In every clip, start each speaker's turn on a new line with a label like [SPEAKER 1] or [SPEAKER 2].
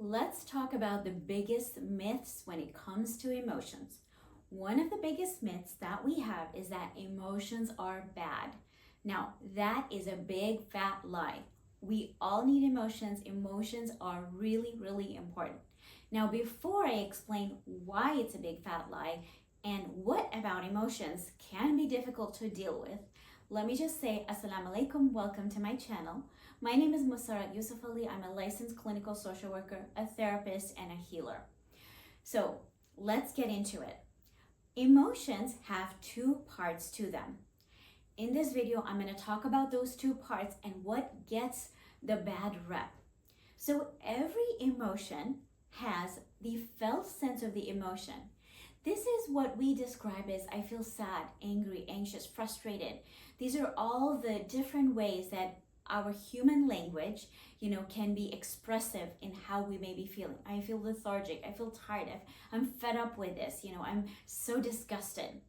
[SPEAKER 1] Let's talk about the biggest myths when it comes to emotions. One of the biggest myths that we have is that emotions are bad. Now, that is a big fat lie. We all need emotions. Emotions are really, really important. Now, before I explain why it's a big fat lie and what about emotions can be difficult to deal with, let me just say Assalamu alaikum, welcome to my channel. My name is Musarat Yusufali. I'm a licensed clinical social worker, a therapist, and a healer. So let's get into it. Emotions have two parts to them. In this video, I'm going to talk about those two parts and what gets the bad rep. So every emotion has the felt sense of the emotion. This is what we describe as I feel sad, angry, anxious, frustrated. These are all the different ways that our human language, can be expressive in how we may be feeling. I feel lethargic, I feel tired, I'm fed up with this, I'm so disgusted.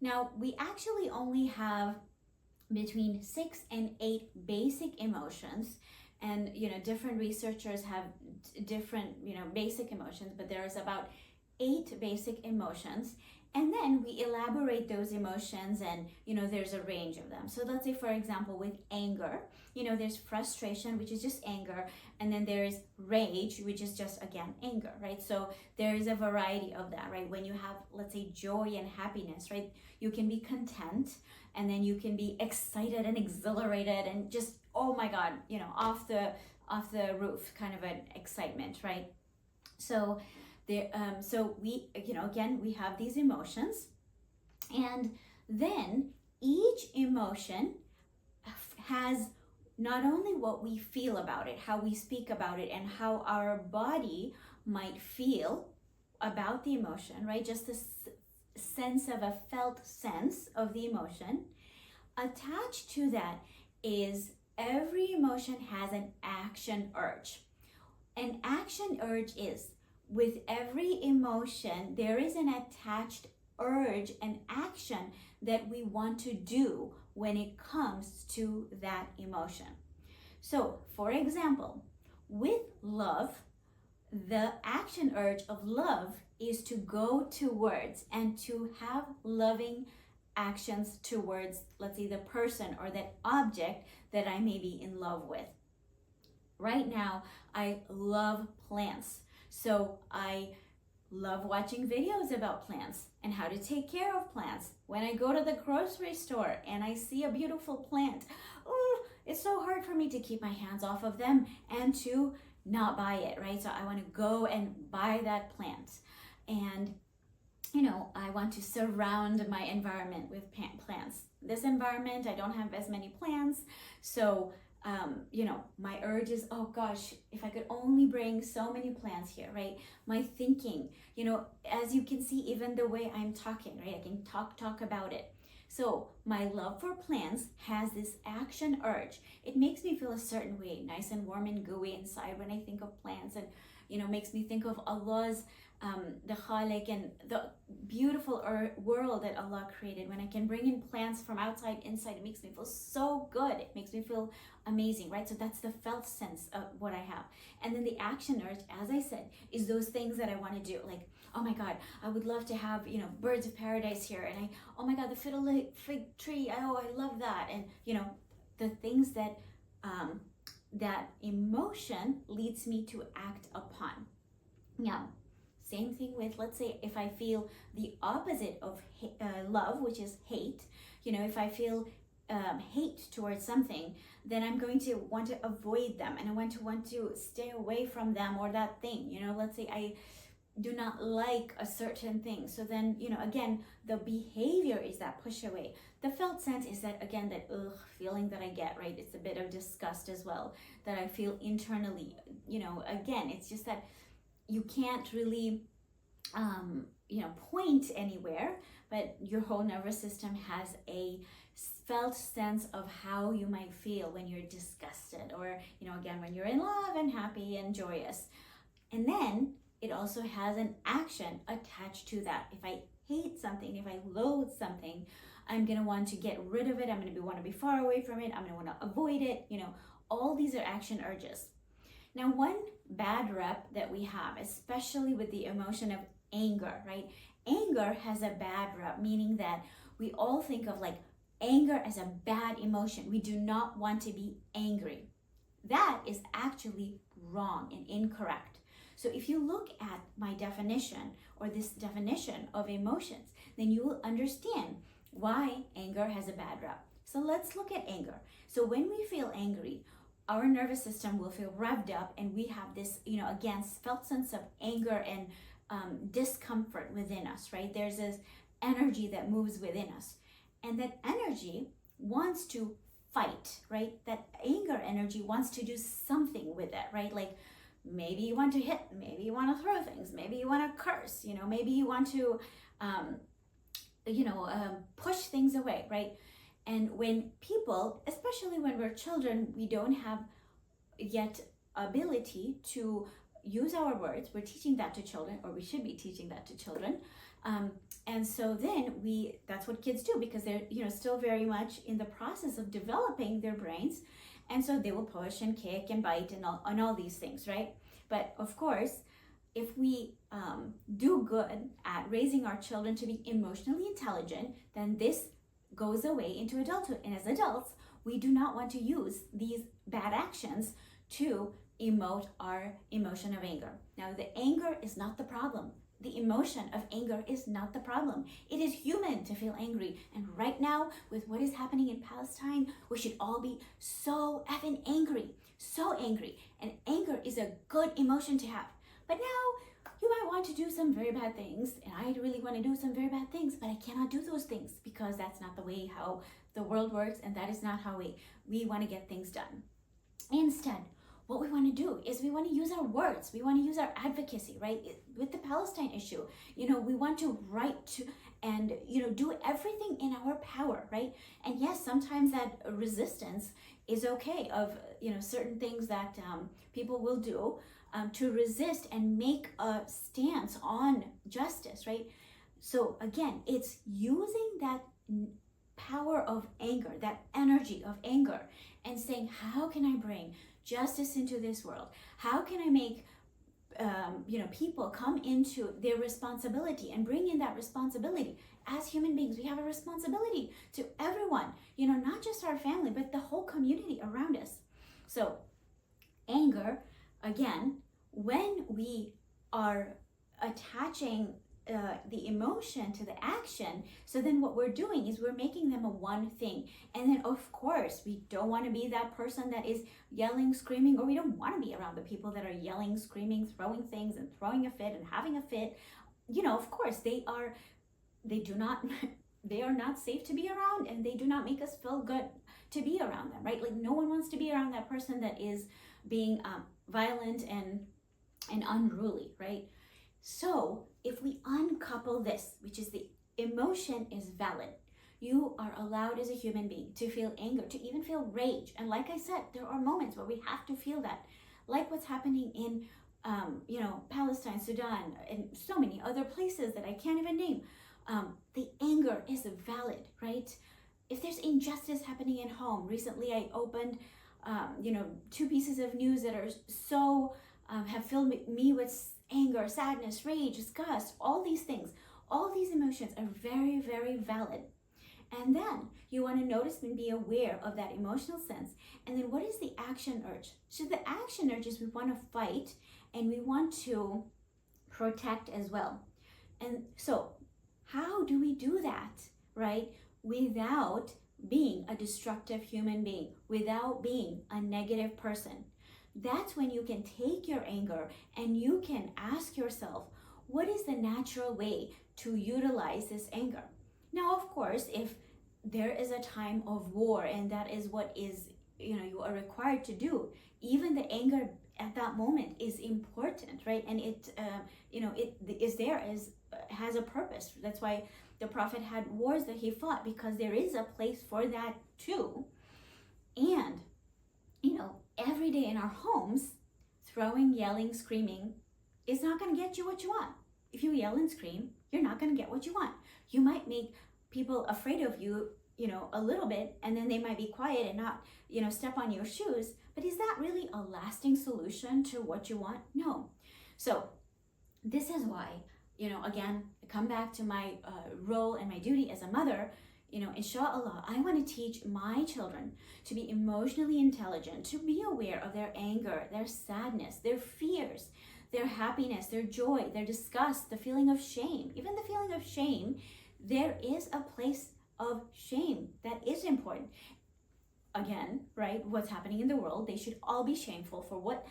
[SPEAKER 1] Now, we actually only have between 6 and 8 basic emotions, and different researchers have different basic emotions, but there's about 8 basic emotions, and then we elaborate those emotions, and there's a range of them. So let's say, for example, with anger, there's frustration, which is just anger, and then there's rage, which is just again anger, right? So there is a variety of that, right? When you have, let's say, joy and happiness, right, you can be content, and then you can be excited and exhilarated and just, oh my god, off the roof kind of an excitement, right? So we again, we have these emotions, and then each emotion has not only what we feel about it, how we speak about it, and how our body might feel about the emotion, right? Just this sense of a felt sense of the emotion. Attached to that is every emotion has an action urge. An action urge is, with every emotion, there is an attached urge and action that we want to do when it comes to that emotion. So, for example, with love, the action urge of love is to go towards and to have loving actions towards, let's say, the person or that object that I may be in love with. Right now, I love plants. So I love watching videos about plants and how to take care of plants. When I go to the grocery store and I see a beautiful plant, it's so hard for me to keep my hands off of them and to not buy it, right? So I want to go and buy that plant. And I want to surround my environment with plants. This environment, I don't have as many plants, so my urge is, oh gosh, if I could only bring so many plants here, right? My thinking, as you can see, even the way I'm talking, right? I can talk about it. So my love for plants has this action urge. It makes me feel a certain way, nice and warm and gooey inside when I think of plants, and makes me think of Allah's the Khalik and the beautiful world that Allah created. When I can bring in plants from outside inside, it makes me feel so good. It makes me feel amazing, right? So that's the felt sense of what I have. And then the action urge, as I said, is those things that I want to do, like, oh my god, I would love to have birds of paradise here, and oh my god, the fiddle fig tree, oh, I love that. And the things that that emotion leads me to act upon. Now, same thing with, let's say, if I feel the opposite of love, which is hate, if I feel hate towards something, then I'm going to want to avoid them, and I want to stay away from them or that thing. Let's say I do not like a certain thing. So then, again, the behavior is that push away. The felt sense is that, again, that feeling that I get, right? It's a bit of disgust as well that I feel internally. Again, it's just that you can't really point anywhere, but your whole nervous system has a felt sense of how you might feel when you're disgusted, or again, when you're in love and happy and joyous. And then it also has an action attached to that. If I hate something, if I loathe something, I'm gonna want to get rid of it. I'm gonna want to be far away from it. I'm gonna want to avoid it. All these are action urges. Now, one bad rep that we have, especially with the emotion of anger, right? Anger has a bad rep, meaning that we all think of like anger as a bad emotion. We do not want to be angry. That is actually wrong and incorrect. So if you look at my definition or this definition of emotions, then you will understand why anger has a bad rep. So let's look at anger. So when we feel angry, our nervous system will feel revved up, and we have this, again, felt sense of anger and discomfort within us, right? There's this energy that moves within us, and that energy wants to fight, right? That anger energy wants to do something with it, right? Like maybe you want to hit, maybe you want to throw things, maybe you want to curse, maybe you want to, push things away, right? And when people, especially when we're children, we don't have yet ability to use our words. We're teaching that to children, or we should be teaching that to children. And so then that's what kids do, because they're, still very much in the process of developing their brains. And so they will push and kick and bite and all these things, right? But of course, if we do good at raising our children to be emotionally intelligent, then this goes away into adulthood. And as adults, we do not want to use these bad actions to emote our emotion of anger. Now, the anger is not the problem. The emotion of anger is not the problem. It is human to feel angry. And right now, with what is happening in Palestine, we should all be so effing angry, so angry. And anger is a good emotion to have. But now, you might want to do some very bad things, and I really want to do some very bad things, but I cannot do those things because that's not the way how the world works, and that is not how we want to get things done. Instead, what we want to do is we want to use our words. We want to use our advocacy, right? With the Palestine issue, we want to write to and, do everything in our power, right? And yes, sometimes that resistance is okay of, certain things that people will do to resist and make a stance on justice, right? So again, it's using that power of anger, that energy of anger, and saying, how can I bring justice into this world? How can I make people come into their responsibility and bring in that responsibility? As human beings, we have a responsibility to everyone, not just our family, but the whole community around us. So anger, again, when we are attaching the emotion to the action, so then what we're doing is we're making them a one thing. And then of course we don't want to be that person that is yelling, screaming, or we don't want to be around the people that are yelling, screaming, throwing things and throwing a fit and having a fit. Of course they are not safe to be around, and they do not make us feel good to be around them, right? Like no one wants to be around that person that is being violent and unruly, right? So if we uncouple this, which is the emotion is valid, you are allowed as a human being to feel anger, to even feel rage. And like I said, there are moments where we have to feel that, like what's happening in Palestine, Sudan, and so many other places that I can't even name. The anger is valid, right? If there's injustice happening in home, recently I opened two pieces of news that are so have filled me with anger, sadness, rage, disgust, all these things. All these emotions are very, very valid. And then you want to notice and be aware of that emotional sense. And then what is the action urge? So the action urge is we want to fight and we want to protect as well. And so how do we do that, right? Without being a destructive human being, without being a negative person. That's when you can take your anger and you can ask yourself, what is the natural way to utilize this anger? Now, of course, if there is a time of war and that is what is, you are required to do, even the anger at that moment is important, right? And it is there, has a purpose. That's why the Prophet had wars that he fought, because there is a place for that too. And, every day in our homes, throwing, yelling, screaming is not going to get you what you want. If you yell and scream, you're not going to get what you want. You might make people afraid of you a little bit, and then they might be quiet and not, step on your shoes. But is that really a lasting solution to what you want? No. So this is why, again, I come back to my role and my duty as a mother. Inshallah, I want to teach my children to be emotionally intelligent, to be aware of their anger, their sadness, their fears, their happiness, their joy, their disgust, the feeling of shame. Even the feeling of shame, there is a place of shame that is important. Again, right, what's happening in the world, they should all be shameful for what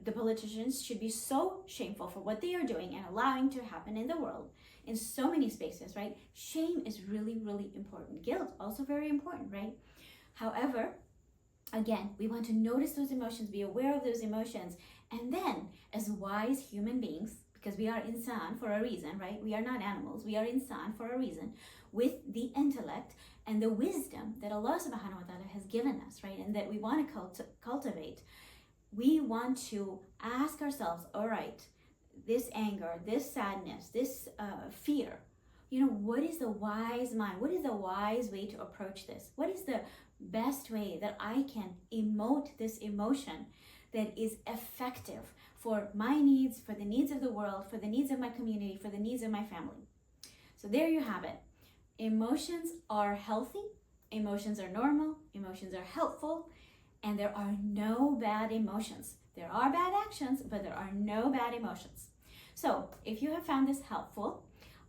[SPEAKER 1] the politicians should be so shameful for what they are doing and allowing to happen in the world in so many spaces, right? Shame is really, really important. Guilt, also very important, right? However, again, we want to notice those emotions, be aware of those emotions, and then as wise human beings, because we are insan for a reason, right? We are not animals, we are insan for a reason, with the intellect and the wisdom that Allah subhanahu wa ta'ala has given us, right? And that we want to cultivate. We want to ask ourselves, all right, this anger, this sadness, this fear, what is the wise mind? What is the wise way to approach this? What is the best way that I can emote this emotion that is effective for my needs, for the needs of the world, for the needs of my community, for the needs of my family? So there you have it. Emotions are healthy, emotions are normal, emotions are helpful, and there are no bad emotions. There are bad actions, but there are no bad emotions. So if you have found this helpful,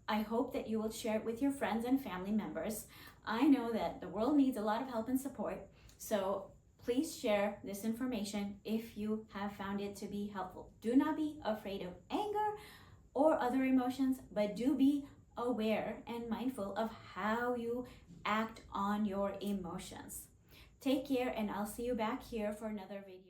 [SPEAKER 1] I hope that you will share it with your friends and family members. I know that the world needs a lot of help and support, so please share this information if you have found it to be helpful. Do not be afraid of anger or other emotions, but do be aware and mindful of how you act on your emotions. Take care, and I'll see you back here for another video.